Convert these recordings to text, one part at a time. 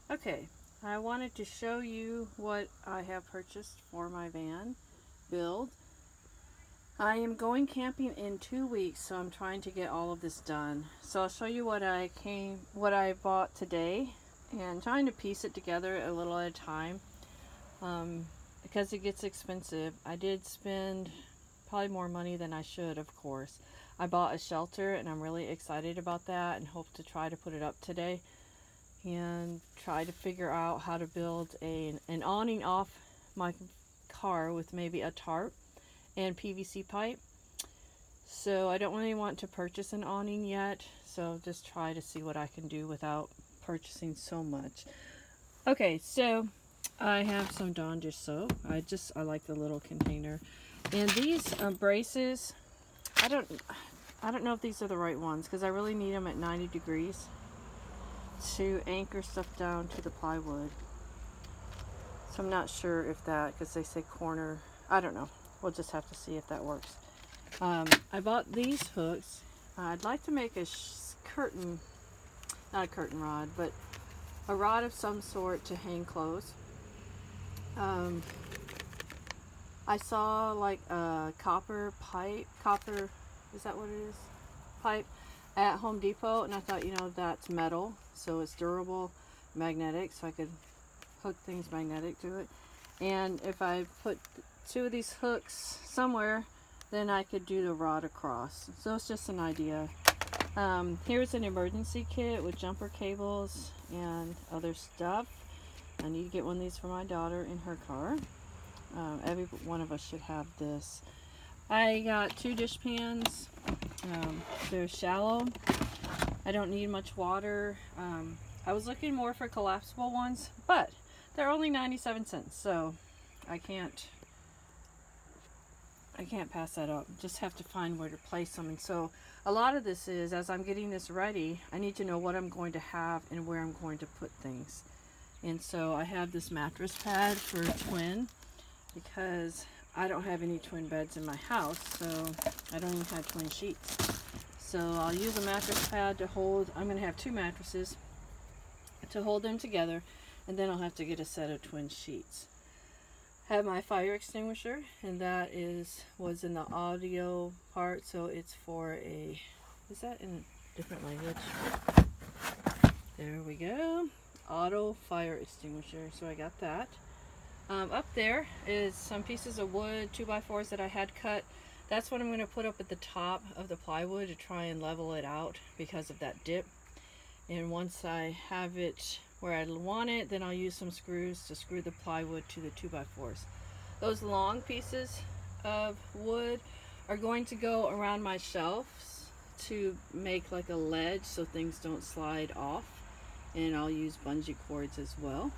Okay, I wanted to show you what I have purchased for my van build. I am going camping in 2 weeks, so I'm trying to get all of this done. So I'll show you what I bought today, and trying to piece it together a little at a time, because it gets expensive. I did spend probably more money than I should, of course. I bought a shelter, and I'm really excited about that, and hope to try to put it up today, and try to figure out how to build an awning off my car with maybe a tarp and PVC pipe. So I don't really want to purchase an awning yet, so just try to see what I can do without purchasing so much. Okay, so I have some Dawn dish soap. I like the little container, and these braces. I don't know if these are the right ones, because I really need them at 90 degrees to anchor stuff down to the plywood. So I'm not sure if that, because they say corner, I don't know. We'll just have to see if that works. I bought these hooks. I'd like to make a curtain, not a curtain rod, but a rod of some sort to hang clothes. I saw like a copper pipe, is that what it is? Pipe at Home Depot, and I thought, that's metal, so it's durable, magnetic, so I could hook things magnetic to it. And if I put two of these hooks somewhere, then I could do the rod across. So it's just an idea. Here's an emergency kit with jumper cables and other stuff. I need to get one of these for my daughter in her car. Every one of us should have this. I got 2 dish pans. They're shallow. I don't need much water. I was looking more for collapsible ones, but they're only 97 cents, so I can't pass that up. Just have to find where to place them. And so a lot of this is, as I'm getting this ready, I need to know what I'm going to have and where I'm going to put things. And so I have this mattress pad for twin, because I don't have any twin beds in my house, so I don't even have twin sheets. So I'll use a mattress pad to hold, I'm going to have 2 mattresses to hold them together, and then I'll have to get a set of twin sheets. Have my fire extinguisher, and that was in the audio part, so it's for is that in a different language? There we go. Auto fire extinguisher, so I got that. Up there is some pieces of wood, 2x4s that I had cut. That's what I'm going to put up at the top of the plywood to try and level it out because of that dip. And once I have it where I want it, then I'll use some screws to screw the plywood to the 2x4s. Those long pieces of wood are going to go around my shelves to make like a ledge so things don't slide off. And I'll use bungee cords as well.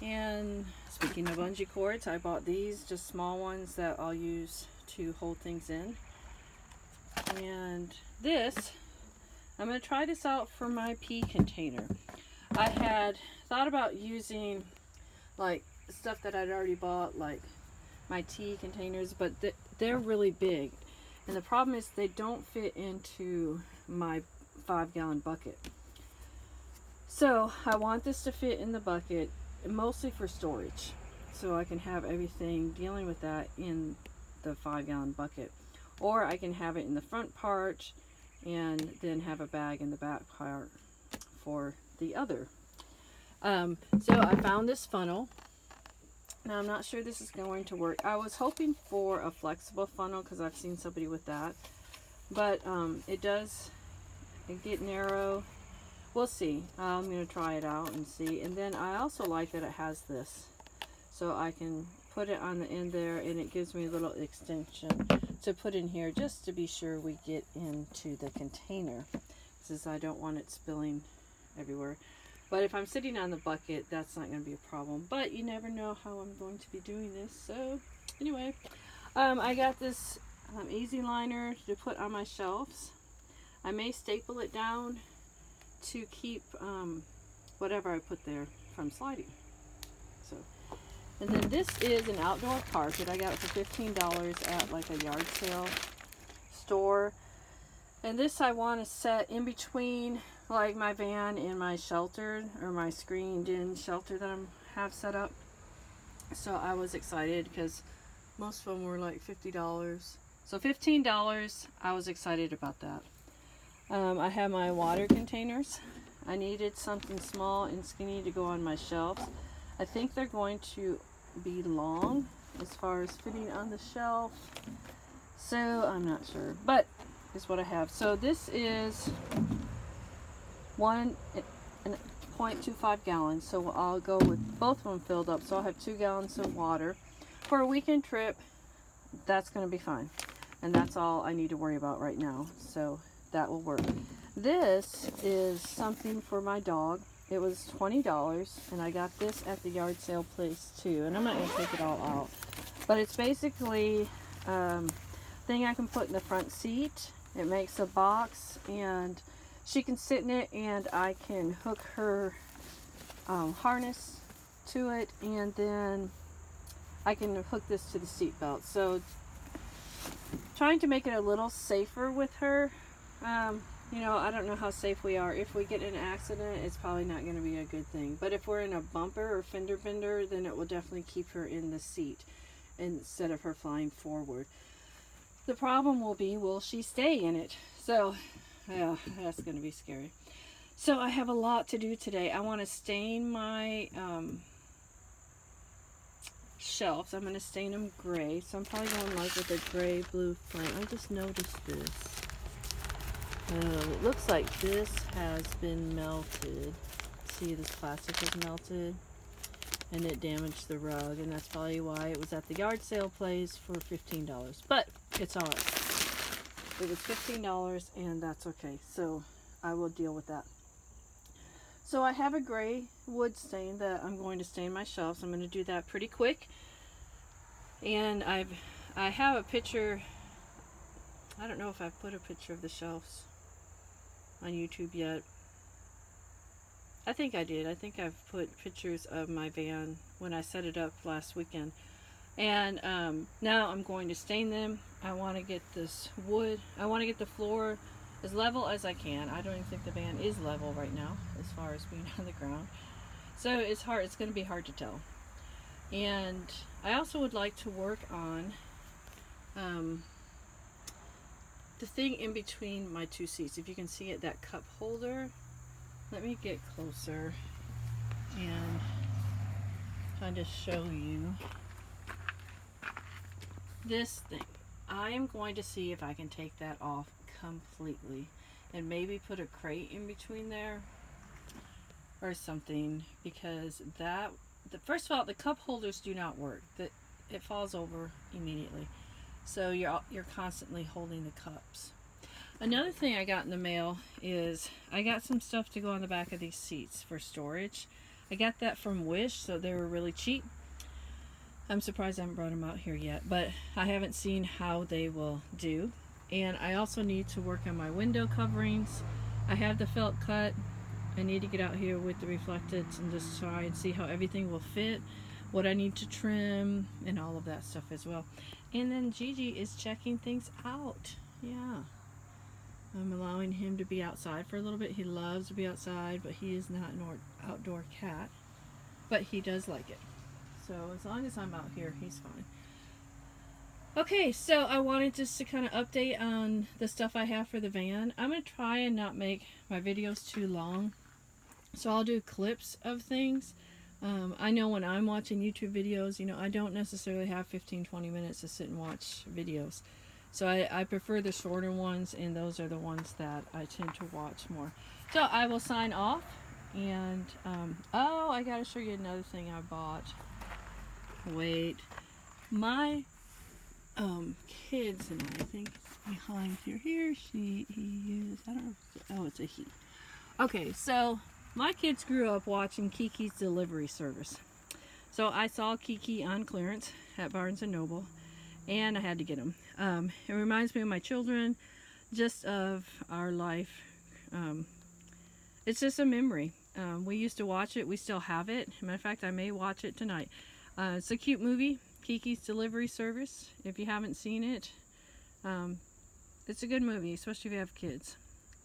And speaking of bungee cords, I bought these, just small ones that I'll use to hold things in. And this, I'm going to try this out for my pea container. I had thought about using like stuff that I'd already bought, like my tea containers, but they're really big. And the problem is they don't fit into my 5-gallon bucket. So I want this to fit in the bucket, mostly for storage, so I can have everything dealing with that in the 5-gallon bucket, or I can have it in the front part and then have a bag in the back part for the other. So I found this funnel. Now I'm not sure this is going to work. I was hoping for a flexible funnel because I've seen somebody with that, but it get narrow. We'll see. I'm going to try it out and see. And then I also like that it has this, so I can put it on the end there, and it gives me a little extension to put in here just to be sure we get into the container, since I don't want it spilling everywhere. But if I'm sitting on the bucket, that's not going to be a problem. But you never know how I'm going to be doing this. So anyway, I got this easy liner to put on my shelves. I may staple it down to keep whatever I put there from sliding. So, and then this is an outdoor carpet. I got it for $15 at like a yard sale store. And this I want to set in between like my van and my shelter, or my screened-in shelter that I have set up. So I was excited because most of them were like $50. So $15, I was excited about that. I have my water containers. I needed something small and skinny to go on my shelves. I think they're going to be long as far as fitting on the shelf. So I'm not sure, but it's what I have. So this is 1.25 gallons. So I'll go with both of them filled up. So I'll have 2 gallons of water. For a weekend trip, that's going to be fine. And that's all I need to worry about right now. So that will work. This is something for my dog. It was $20, and I got this at the yard sale place too. And I'm not going to take it all out. But it's basically thing I can put in the front seat. It makes a box, and she can sit in it, and I can hook her harness to it, and then I can hook this to the seat belt. So trying to make it a little safer with her. You know, I don't know how safe we are. If we get in an accident, it's probably not going to be a good thing. But if we're in a bumper or fender bender, then it will definitely keep her in the seat instead of her flying forward. The problem will be, will she stay in it? So, yeah, that's going to be scary. So I have a lot to do today. I want to stain my shelves. I'm going to stain them gray. So I'm probably going like with a gray blue flame. I just noticed this. It looks like this has been melted. See, this plastic is melted, and it damaged the rug, and that's probably why it was at the yard sale place for $15. But it's alright. It was $15, and that's okay. So I will deal with that. So I have a gray wood stain that I'm going to stain my shelves. I'm going to do that pretty quick. And I have a picture. I don't know if I've put a picture of the shelves on YouTube yet. I think I did. I think I've put pictures of my van when I set it up last weekend. And now I'm going to stain them. I want to get this wood. I want to get the floor as level as I can. I don't even think the van is level right now as far as being on the ground. So it's hard. It's going to be hard to tell. And I also would like to work on the thing in between my two seats. If you can see it, that cup holder. Let me get closer and kind of show you this thing. I am going to see if I can take that off completely and maybe put a crate in between there or something, because first of all, the cup holders do not work. It falls over immediately. So you're constantly holding the cups. Another thing I got in the mail is I got some stuff to go on the back of these seats for storage. I got that from Wish, so they were really cheap. I'm surprised I haven't brought them out here yet, but I haven't seen how they will do. And I also need to work on my window coverings. I have the felt cut. I need to get out here with the reflecteds and just try and see how everything will fit, what I need to trim, and all of that stuff as well. And then Gigi is checking things out. Yeah. I'm allowing him to be outside for a little bit. He loves to be outside, but he is not an outdoor cat. But he does like it. So as long as I'm out here, he's fine. Okay, so I wanted just to kind of update on the stuff I have for the van. I'm going to try and not make my videos too long. So I'll do clips of things. I know when I'm watching YouTube videos, you know, I don't necessarily have 15-20 minutes to sit and watch videos. So I prefer the shorter ones, and those are the ones that I tend to watch more. So I will sign off, and oh, I gotta show you another thing I bought. Wait, my kids and I think behind here he is, I don't know, oh, it's a he. Okay, so my kids grew up watching Kiki's Delivery Service. So I saw Kiki on clearance at Barnes & Noble, and I had to get them. It reminds me of my children, just of our life. It's just a memory. We used to watch it. We still have it. Matter of fact, I may watch it tonight. It's a cute movie, Kiki's Delivery Service. If you haven't seen it, it's a good movie, especially if you have kids.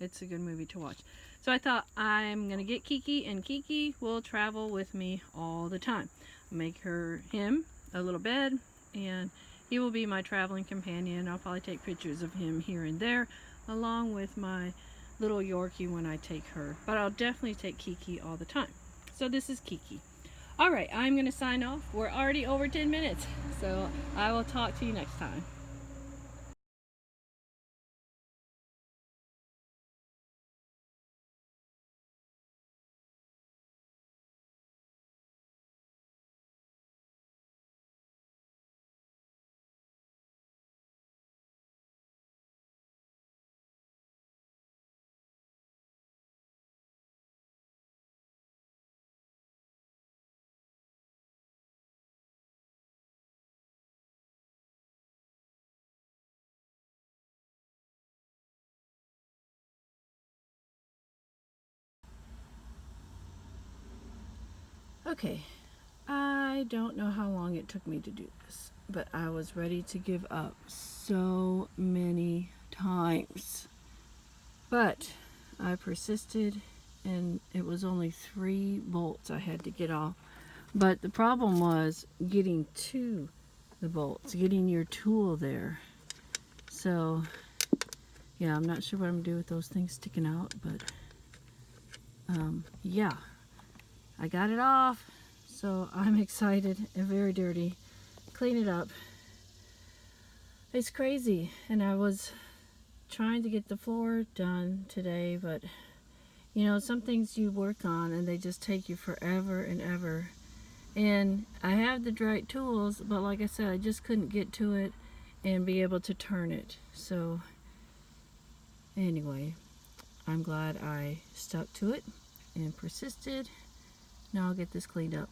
It's a good movie to watch. So I thought I'm gonna get Kiki, and Kiki will travel with me all the time. Make him a little bed, and he will be my traveling companion. I'll probably take pictures of him here and there, along with my little Yorkie when I take her. But I'll definitely take Kiki all the time. So this is Kiki. All right, I'm gonna sign off. We're already over 10 minutes, so I will talk to you next time. Okay, I don't know how long it took me to do this, but I was ready to give up so many times. But I persisted, and it was only 3 bolts I had to get off. But the problem was getting to the bolts, getting your tool there. So, yeah, I'm not sure what I'm going to do with those things sticking out, but yeah, I got it off. So I'm excited and very dirty. Clean it up. It's crazy, and I was trying to get the floor done today, but you know, some things you work on and they just take you forever and ever. And I have the right tools, but like I said, I just couldn't get to it and be able to turn it. So anyway, I'm glad I stuck to it and persisted. Now I'll get this cleaned up.